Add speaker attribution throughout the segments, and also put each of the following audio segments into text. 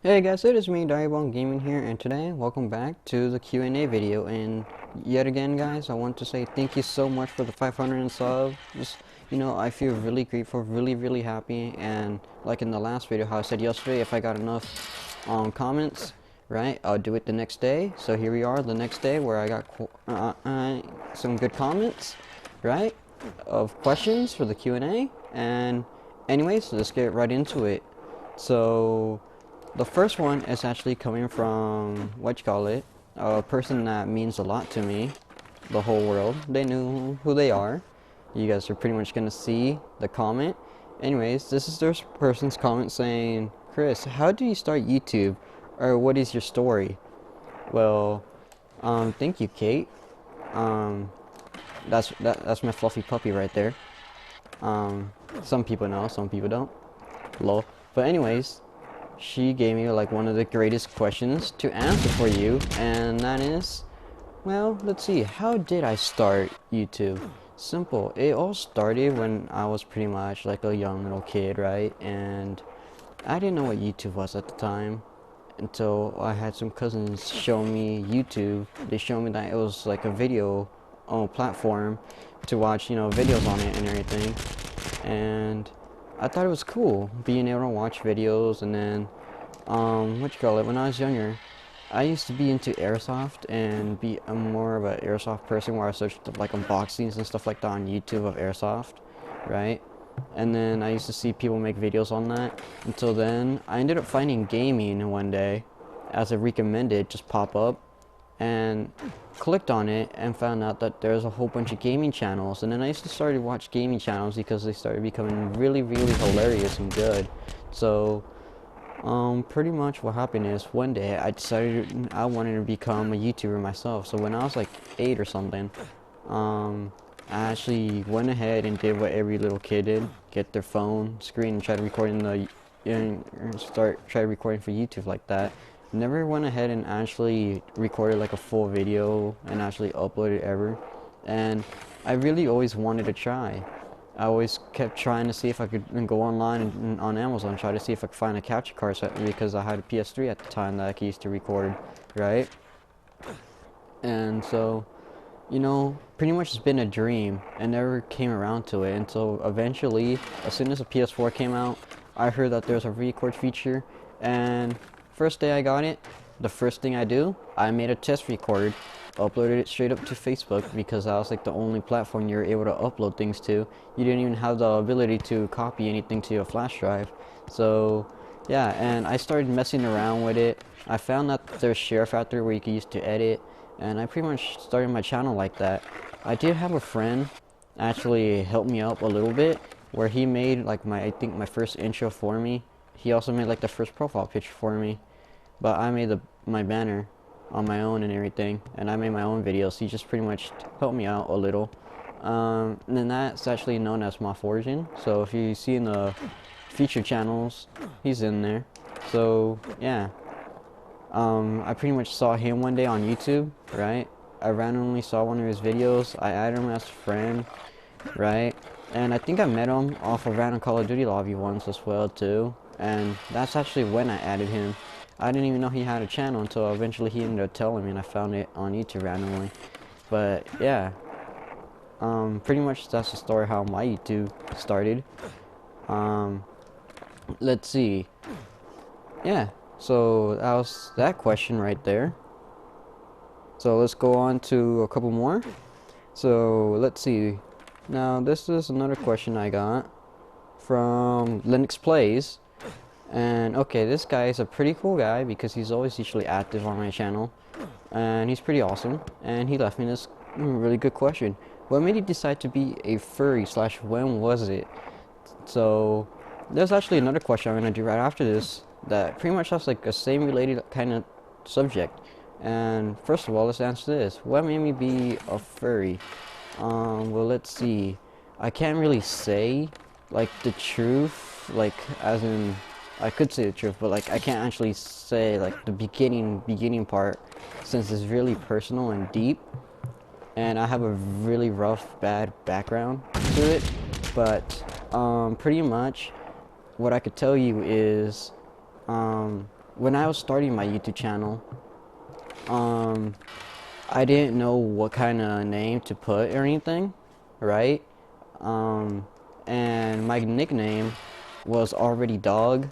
Speaker 1: Hey guys, it is me, Diabone Gaming here, and today, welcome back to the Q&A video. And yet again, guys, I want to say thank you so much for the 500 sub. Just, I feel really grateful, really happy. And like in the last video, how I said yesterday, if I got enough comments, right, I'll do it the next day. So here we are, the next day, where I got some good comments, right, of questions for the Q&A. And anyways, let's get right into it. So the first one is actually coming from, a person that means a lot to me, the whole world. They knew who they are. You guys are pretty much going to see the comment. Anyways, this is this person's comment saying, Chris, how do you start YouTube? Or what is your story? Well, thank you, Kate. Um, that's my fluffy puppy right there. Some people know, some people don't. Lol. But anyways, she gave me like one of the greatest questions to answer for you, and that is, well, let's see, how did I start YouTube? Simple. It all started when I was pretty much like a young little kid, right? And I didn't know what YouTube was at the time until I had some cousins show me YouTube. They showed me that it was like a video platform to watch, videos on it and everything. And I thought it was cool being able to watch videos. And then when I was younger, I used to be into airsoft and be more of an airsoft person, where I searched like unboxings and stuff like that on YouTube of airsoft, right? And then I used to see people make videos on that. Until then, I ended up finding gaming one day as a recommended just pop up, and clicked on it and found out that there's a whole bunch of gaming channels. And then I used to start to watch gaming channels because they started becoming really hilarious and good. So pretty much what happened is, one day I decided I wanted to become a YouTuber myself. So when I was like 8 or something, I actually went ahead and did what every little kid did: get their phone screen and try to record try recording for YouTube like that. Never went ahead and actually recorded like a full video and actually uploaded ever. And I really always wanted to try. I always kept trying to see if I could go online and on Amazon, try to see if I could find a capture card set, because I had a PS3 at the time that I could use to record, right? And so, pretty much it's been a dream and never came around to it until eventually, as soon as the PS4 came out, I heard that there's a record feature. And first day I got it, the first thing I made a test record, uploaded it straight up to Facebook, because that was like the only platform you were able to upload things to. You didn't even have the ability to copy anything to your flash drive. So yeah, and I started messing around with it. I found that there's Share Factor where you can use to edit, and I pretty much started my channel like that. I did have a friend actually help me out a little bit, where he made like I think my first intro for me. He also made like the first profile picture for me, but I made my banner on my own and everything, and I made my own videos. He just pretty much helped me out a little. And then that's actually known as Moth Origin. So if you see in the featured channels, he's in there. So yeah, I pretty much saw him one day on YouTube, right? I randomly saw one of his videos. I added him as a friend, right? And I think I met him off a random Call of Duty lobby once as well too. And that's actually when I added him. I didn't even know he had a channel until eventually he ended up telling me, and I found it on YouTube randomly. But yeah, pretty much that's the story how my YouTube started. Let's see. Yeah, so that was that question right there. So let's go on to a couple more. So let's see. Now this is another question I got from Linux Plays. And okay, this guy is a pretty cool guy because he's always usually active on my channel, and he's pretty awesome. And he left me this really good question: what made you decide to be a furry / when was it? So there's actually another question I'm gonna do right after this that pretty much has like a same related kind of subject. And first of all, let's answer this: what made me be a furry? Well, let's see. I can't really say like the truth, like as in I could say the truth, but like I can't actually say like the beginning part, since it's really personal and deep, and I have a really rough, bad background to it. But pretty much what I could tell you is when I was starting my YouTube channel, I didn't know what kind of name to put or anything, right? Um, and my nickname was already Dog.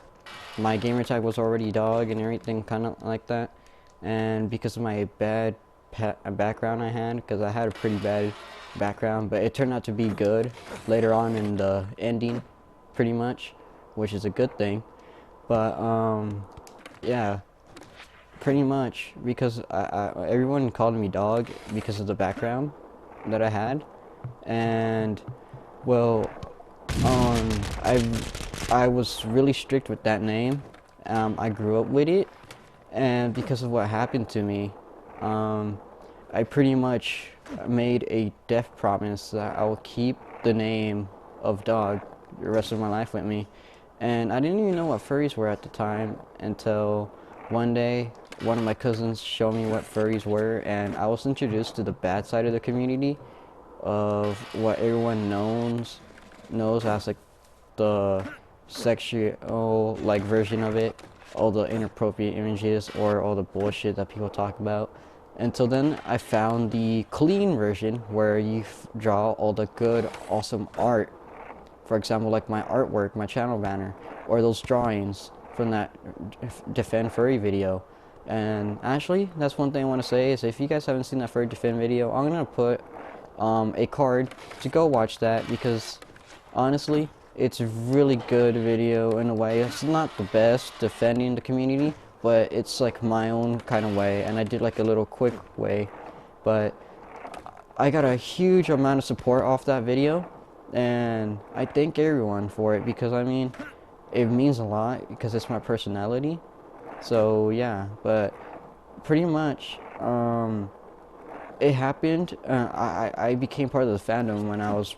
Speaker 1: My gamer tag was already Dog and everything kind of like that. And because of my bad background I had, because I had a pretty bad background, but it turned out to be good later on in the ending, pretty much, which is a good thing. But yeah, pretty much because everyone called me Dog because of the background that I had, and well, um, I was really strict with that name. I grew up with it, and because of what happened to me, I pretty much made a death promise that I will keep the name of Dog the rest of my life with me. And I didn't even know what furries were at the time until one day one of my cousins showed me what furries were, and I was introduced to the bad side of the community of what everyone knows as like the sexual like version of it, all the inappropriate images or all the bullshit that people talk about. Until then, I found the clean version where you draw all the good, awesome art. For example, like my artwork, my channel banner, or those drawings from that Defend Furry video. And actually, that's one thing I want to say is if you guys haven't seen that Furry Defend video, I'm gonna put a card to go watch that, because honestly, it's a really good video in a way. It's not the best defending the community, but it's like my own kind of way, and I did like a little quick way, but I got a huge amount of support off that video, and I thank everyone for it, because I mean, it means a lot because it's my personality. So yeah, but pretty much it happened. I became part of the fandom when I was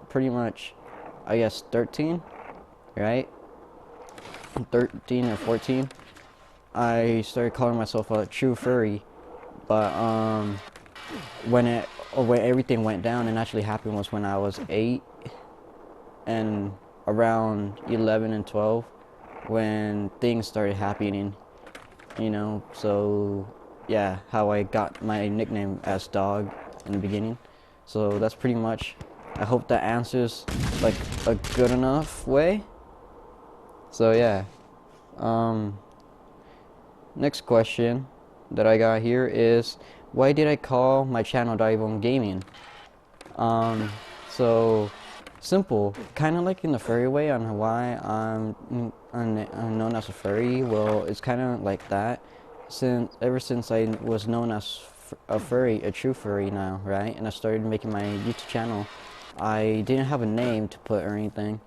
Speaker 1: pretty much, I guess, 13, right? 13 or 14. I started calling myself a true furry, but when everything went down and actually happened was when I was 8 and around 11 and 12, when things started happening, you know. So yeah, how I got my nickname as Dog in the beginning. So that's pretty much, I hope that answers like a good enough way. So yeah, next question that I got here is, why did I call my channel Dive Gaming? So simple, kind of like in the furry way on why I'm known as a furry. Well, it's kind of like that ever since I was known as a furry, a true furry now, right? And I started making my YouTube channel. I didn't have a name to put or anything,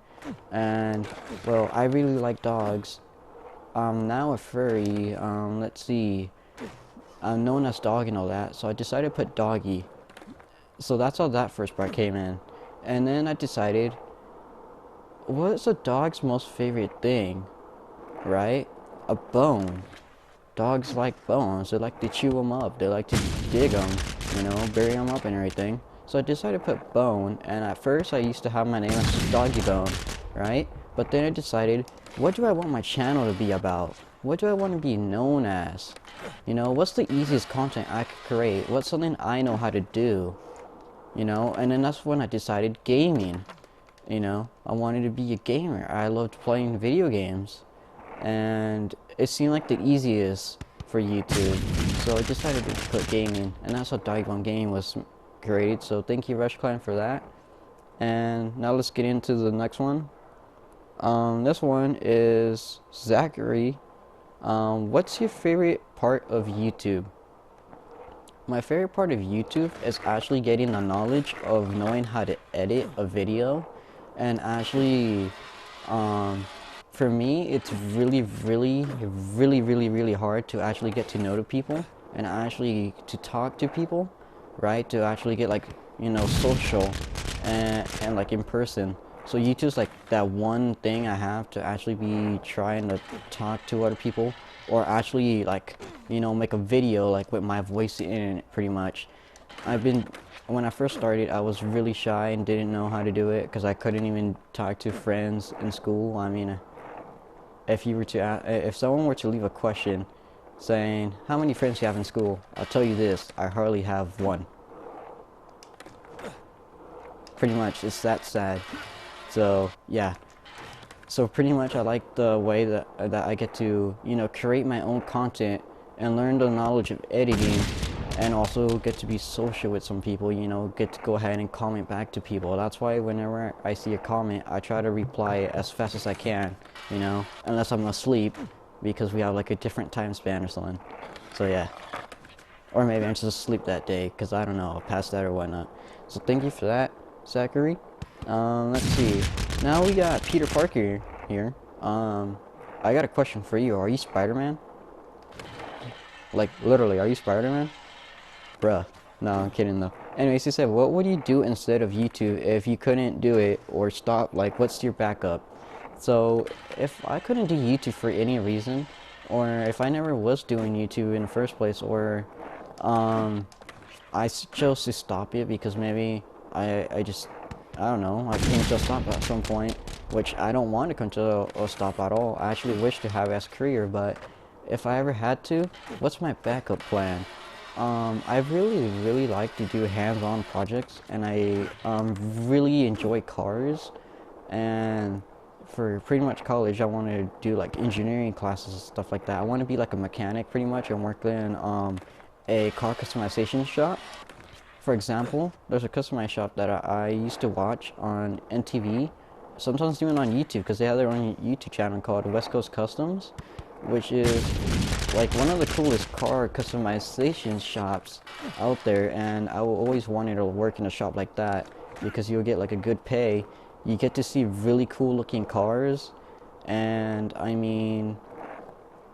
Speaker 1: and well, I really like dogs. I'm now a furry. Let's see, I'm known as Dog and all that, so I decided to put Doggy. So that's how that first part came in. And then I decided, what's a dog's most favorite thing, right? A bone. Dogs like bones. They like to chew them up. They like to dig them, you know, bury them up and everything. So I decided to put Bone, and at first I used to have my name as Doggy Bone, right? But then I decided, what do I want my channel to be about? What do I want to be known as? You know, what's the easiest content I could create? What's something I know how to do? You know, and then that's when I decided gaming. You know, I wanted to be a gamer. I loved playing video games, and it seemed like the easiest for YouTube. So I decided to put gaming, and that's how Dive Gaming was created. So thank you, Rush Clan, for that. And now let's get into the next one. This one is Zachary. What's your favorite part of YouTube? My favorite part of YouTube is actually getting the knowledge of knowing how to edit a video, and actually, for me, it's really hard to actually get to know the people and actually to talk to people, right? To actually get like, you know, social and like in person. So YouTube's like that one thing I have to actually be trying to talk to other people, or actually like, you know, make a video like with my voice in it, pretty much. When I first started, I was really shy and didn't know how to do it because I couldn't even talk to friends in school. I mean, if you were to if someone were to leave a question saying how many friends you have in school, I'll tell you this: I hardly have one. Pretty much, it's that sad. So yeah. So pretty much, I like the way that I get to, you know, create my own content and learn the knowledge of editing, and also get to be social with some people. You know, get to go ahead and comment back to people. That's why whenever I see a comment, I try to reply as fast as I can. You know, unless I'm asleep, because we have like a different time span or something. So yeah. Or maybe I'm just asleep that day, because I don't know, past that or whatnot. So thank you for that, Zachary. Let's see. Now we got Peter Parker here. I got a question for you. Are you Spider-Man? Like, literally, are you Spider-Man? Bruh. No, I'm kidding though. Anyways, he said, what would you do instead of YouTube if you couldn't do it or stop? Like, what's your backup? So, if I couldn't do YouTube for any reason, or if I never was doing YouTube in the first place, or I chose to stop it because maybe I don't know, I came to a stop at some point, which I don't want to come to a stop at all. I actually wish to have as a career, but if I ever had to, what's my backup plan? I really like to do hands-on projects, and I really enjoy cars, and for pretty much college I want to do like engineering classes and stuff like that. I want to be like a mechanic pretty much and work in a car customization shop. For example, there's a customized shop that I used to watch on NTV, sometimes even on YouTube, because they have their own YouTube channel called West Coast Customs, which is like one of the coolest car customization shops out there. And I always wanted to work in a shop like that, because you'll get like a good pay, you get to see really cool looking cars, and I mean,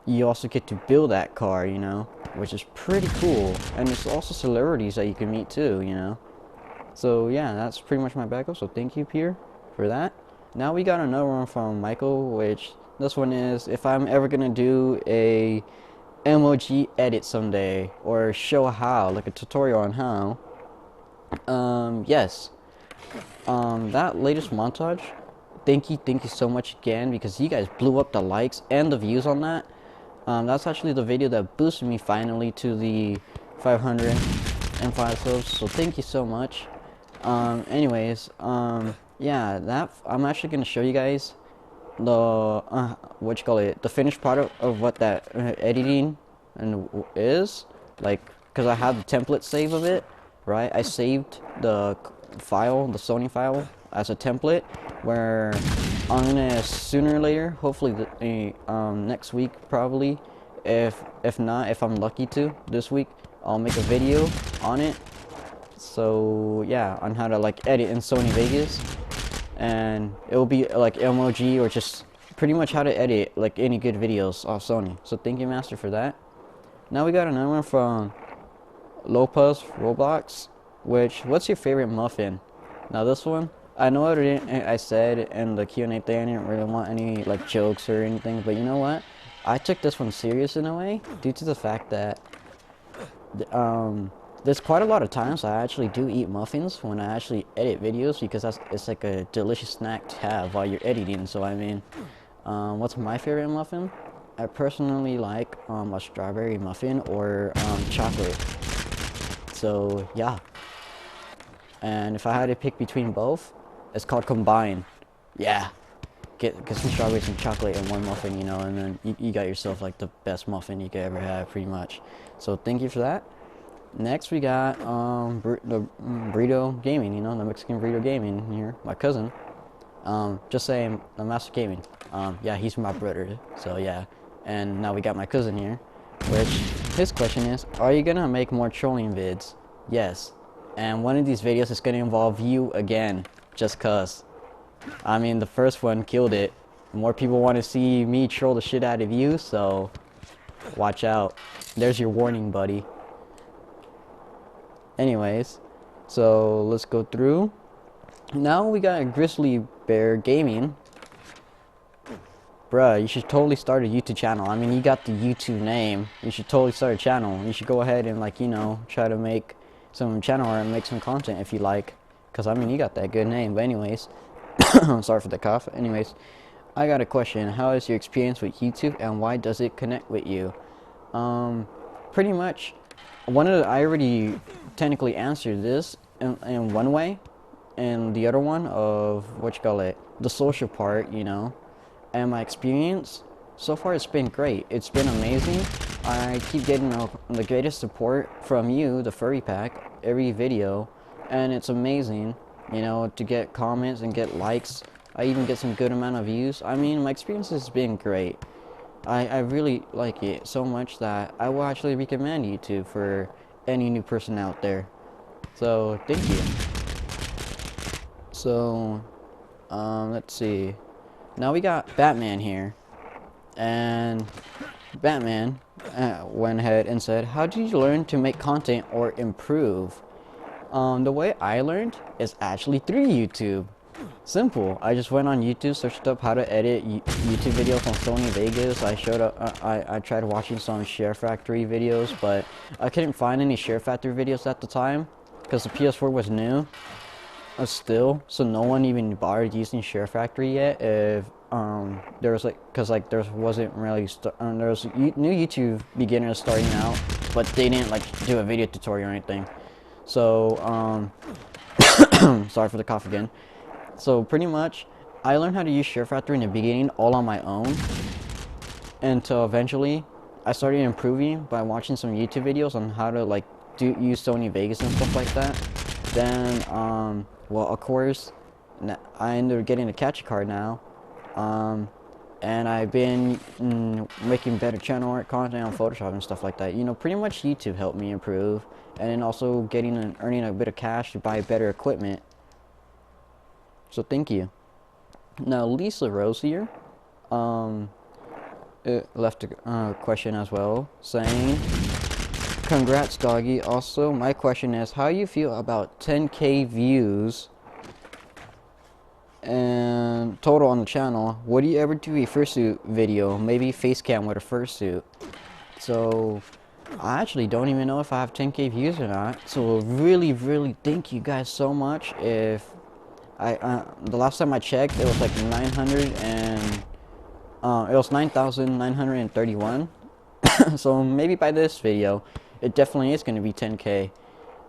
Speaker 1: you also get to build that car, you know, which is pretty cool. And there's also celebrities that you can meet too, you know. So yeah, that's pretty much my backup. So thank you, Pierre, for that. Now we got another one from Michael, which this one is, if I'm ever gonna do a emoji edit someday, or show how, like a tutorial on how. Yes. That latest montage, thank you so much again, because you guys blew up the likes and the views on that. That's actually the video that boosted me finally to the 505 subs, so thank you so much. Anyways, yeah, that I'm actually gonna show you guys the what you call it, the finished product of what that editing and is like, because I have the template save of it, right? I saved the file, the Sony file, as a template, where I'm gonna sooner or later, hopefully next week probably, if not, if I'm lucky to this week, I'll make a video on it. So yeah, on how to like edit in Sony Vegas, and it will be like emoji, or just pretty much how to edit like any good videos off Sony. So thank you, Master, for that. Now we got another one from Lopez Roblox, which, what's your favorite muffin? Now this one, I know I said in the Q&A thing I didn't really want any like jokes or anything, but you know what? I took this one serious in a way, due to the fact that there's quite a lot of times I actually do eat muffins when I actually edit videos, because it's like a delicious snack to have while you're editing. So I mean, what's my favorite muffin? I personally like a strawberry muffin, or chocolate. So yeah. And if I had to pick between both, it's called combine. Yeah. Get some strawberries and chocolate in one muffin, you know, and then you got yourself like the best muffin you could ever have, pretty much. So thank you for that. Next we got the Burrito Gaming, you know, the Mexican Burrito Gaming here, my cousin. Just saying, the Master Gaming. Yeah, he's my brother, so yeah. And now we got my cousin here, which his question is, are you gonna make more trolling vids? Yes. And one of these videos is gonna involve you again, just cause. I mean, the first one killed it. More people want to see me troll the shit out of you, so watch out. There's your warning, buddy. Anyways, so let's go through. Now we got Grizzly Bear Gaming. Bruh, you should totally start a YouTube channel. I mean, you got the YouTube name. You should totally start a channel. You should go ahead and, like, you know, try to make some channel art and make some content if you like. Because, I mean, you got that good name. But anyways, sorry for the cough. Anyways, I got a question. How is your experience with YouTube and why does it connect with you? Pretty much, I already technically answered this in one way, and the other one of what you call it, the social part, you know, and my experience so far it's been great. It's been amazing. I keep getting the greatest support from you, the Furry Pack, every video, and it's amazing, you know, to get comments and get likes. I even get some good amount of views. I mean, my experience has been great. I really like it so much that I will actually recommend YouTube for any new person out there. So, thank you. So, let's see. Now we got Batman here. And Batman went ahead and said, how did you learn to make content or improve? The way I learned is actually through YouTube. Simple. I just went on YouTube, searched up how to edit YouTube videos on Sony Vegas. I tried watching some Share Factory videos, but I couldn't find any Share Factory videos at the time because the PS4 was new still, so no one even bothered using Share Factory yet. If there was there wasn't really there was new YouTube beginners starting out, but they didn't like do a video tutorial or anything. So sorry for the cough again. So pretty much, I learned how to use Share Factory in the beginning all on my own, until eventually I started improving by watching some YouTube videos on how to like use Sony Vegas and stuff like that. Then well, of course, I ended up getting a capture card now, and I've been making better channel art content on Photoshop and stuff like that. You know, pretty much YouTube helped me improve, and then also earning a bit of cash to buy better equipment. So thank you. Now Lisa Rose here, left a question as well, saying, congrats doggy. Also, my question is, how you feel about 10K views and total on the channel? Would you ever do a fursuit video, maybe face cam with a fursuit? So I actually don't even know if I have 10K views or not, so really thank you guys so much. If the last time I checked, it was like 9,931. So maybe by this video, it definitely is going to be 10K.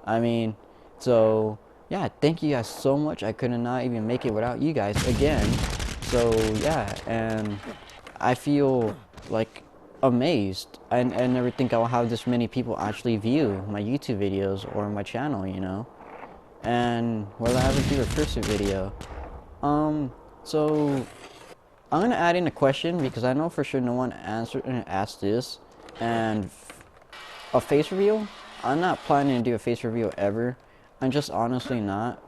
Speaker 1: I mean, so yeah, thank you guys so much. I could not even make it without you guys again. So yeah, and I feel like amazed. I never think I'll have this many people actually view my YouTube videos or my channel, you know. And will I ever do a fursuit video? So I'm gonna add in a question because I know for sure no one asked this. And a face reveal? I'm not planning to do a face reveal ever. I'm just honestly not.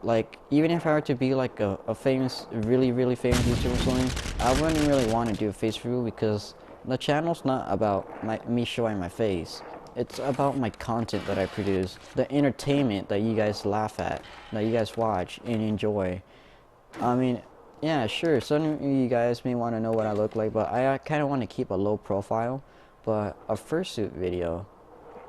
Speaker 1: Like, even if I were to be like a famous, really famous YouTuber or something, I wouldn't really want to do a face reveal because the channel's not about me showing my face. It's about my content that I produce, the entertainment that you guys laugh at, that you guys watch and enjoy. I mean, yeah, sure, some of you guys may want to know what I look like, but I kind of want to keep a low profile. But a fursuit video,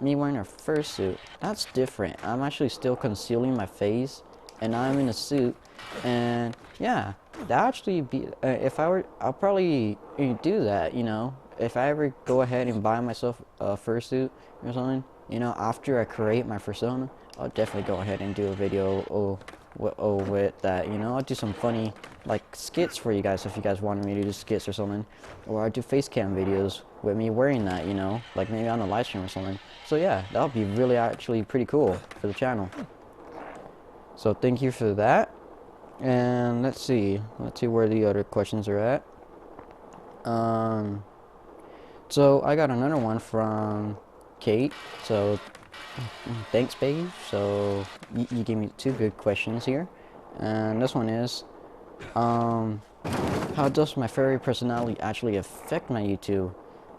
Speaker 1: me wearing a fursuit, that's different. I'm actually still concealing my face, and I'm in a suit, and yeah, that actually be, I'll probably do that, you know. If I ever go ahead and buy myself a fursuit or something, you know, after I create my persona, I'll definitely go ahead and do a video with that, you know. I'll do some funny, like, skits for you guys if you guys wanted me to do skits or something. Or I'll do face cam videos with me wearing that, you know, like maybe on a live stream or something. So yeah, that would be really actually pretty cool for the channel. So thank you for that. And let's see where the other questions are at. So I got another one from Kate. So thanks, babe. So you gave me 2 good questions here. And this one is, how does my furry personality actually affect my YouTube?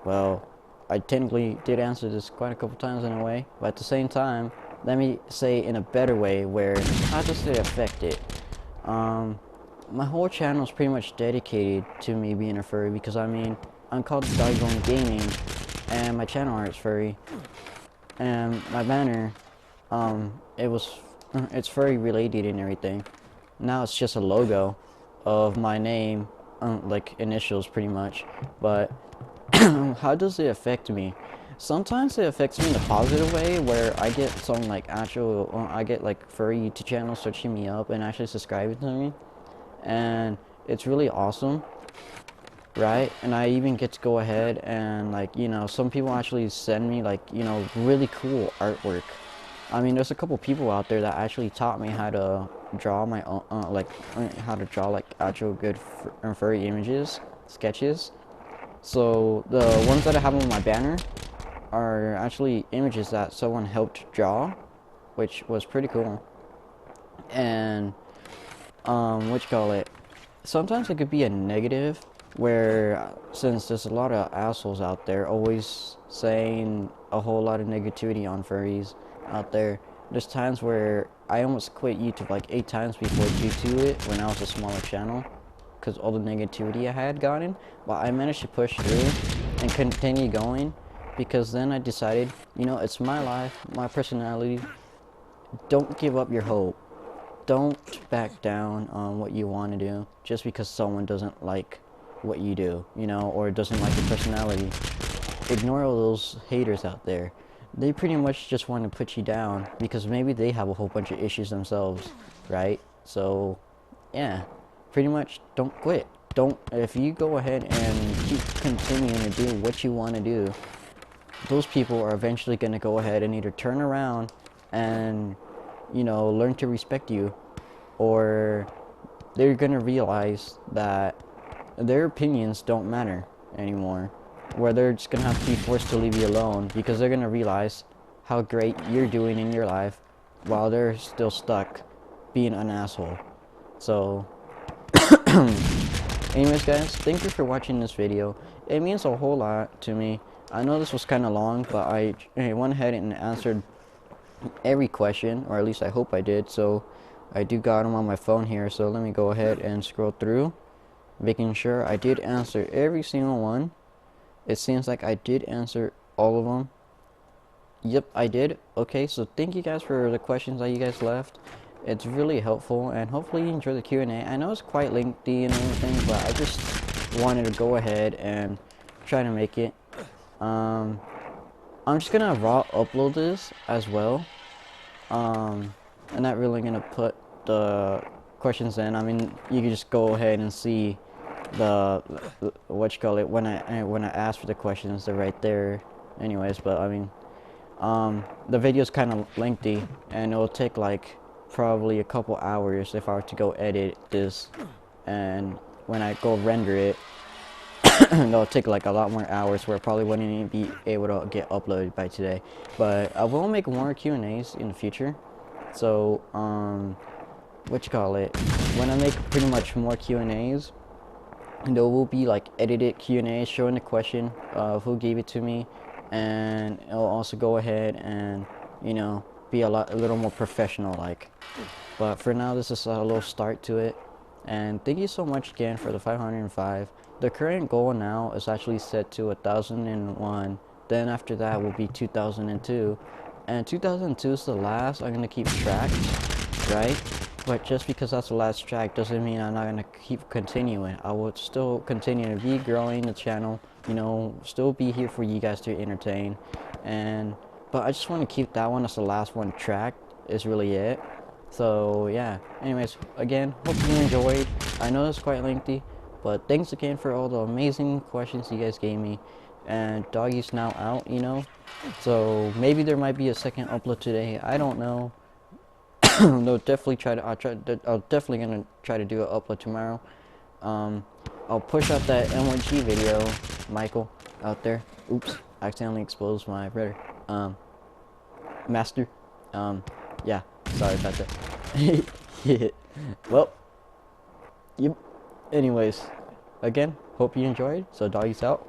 Speaker 1: Well, I technically did answer this quite a couple times in a way, but at the same time, let me say in a better way where, how does it affect it? My whole channel is pretty much dedicated to me being a furry because, I mean, I'm called Doggone Gaming, and my channel art is furry, and my banner, it's furry related and everything. Now it's just a logo, of my name, like initials pretty much. But how does it affect me? Sometimes it affects me in a positive way, where I get some like I get like furry YouTube channels searching me up and actually subscribing to me, and it's really awesome, right? And I even get to go ahead and, like, you know, some people actually send me, like, you know, really cool artwork. I mean, there's a couple people out there that actually taught me how to draw my own, how to draw like actual good furry images, sketches. So the ones that I have on my banner are actually images that someone helped draw, which was pretty cool. And what you call it? Sometimes it could be a negative, where since there's a lot of assholes out there always saying a whole lot of negativity on furries out there. There's times where I almost quit YouTube like 8 times before due to it when I was a smaller channel, because all the negativity I had gotten. But I managed to push through and continue going, because then I decided, you know, it's my life, my personality. Don't give up your hope. Don't back down on what you want to do just because someone doesn't like what you do, you know, or doesn't like your personality. Ignore all those haters out there. They pretty much just want to put you down because maybe they have a whole bunch of issues themselves, right? So, yeah, pretty much don't quit. If you go ahead and keep continuing to do what you want to do, those people are eventually going to go ahead and either turn around and, you know, learn to respect you, or they're going to realize that their opinions don't matter anymore, where they're just going to have to be forced to leave you alone because they're going to realize how great you're doing in your life while they're still stuck being an asshole. So anyways guys, thank you for watching this video. It means a whole lot to me. I know this was kind of long, but I went ahead and answered every question, or at least I hope I did. So I do got them on my phone here, so let me go ahead and scroll through, making sure I did answer every single one. It seems like I did answer all of them. Yep, I did. Okay, so thank you guys for the questions that you guys left. It's really helpful, and hopefully you enjoy the Q&A. I know it's quite lengthy and everything, but I just wanted to go ahead and try to make it. I'm just gonna raw upload this as well. I'm not really gonna put the questions in. I mean, you can just go ahead and see the what you call it when I ask for the questions. They're right there anyways. But I mean, the video is kind of lengthy, and it'll take like probably a couple hours if I were to go edit this, and when I go render it, it'll take like a lot more hours, where I probably wouldn't even be able to get uploaded by today. But I will make more Q&As in the future. So what you call it, when I make pretty much more Q&As, there will be like edited Q&As showing the question of who gave it to me, and it'll also go ahead and, you know, be a little more professional like. But for now, this is a little start to it, and thank you so much again for the 505. The current goal now is actually set to 1001. Then after that will be 2002, and 2002 is the last I'm gonna keep track, right? But just because that's the last track doesn't mean I'm not gonna keep continuing. I will still continue to be growing the channel, you know, still be here for you guys to entertain. But I just want to keep that one as the last one tracked, is really it. So yeah, anyways, again, hope you enjoyed. I know it's quite lengthy, but thanks again for all the amazing questions you guys gave me. And Doggy's now out, you know, so maybe there might be a second upload today, I don't know. No, definitely I'll definitely gonna try to do an upload tomorrow. I'll push out that M1G video, Michael, out there. Oops, I accidentally exposed my brother. Master. Yeah, sorry about that. Yeah. Well, yep. Anyways, again, hope you enjoyed. So Doggy's out.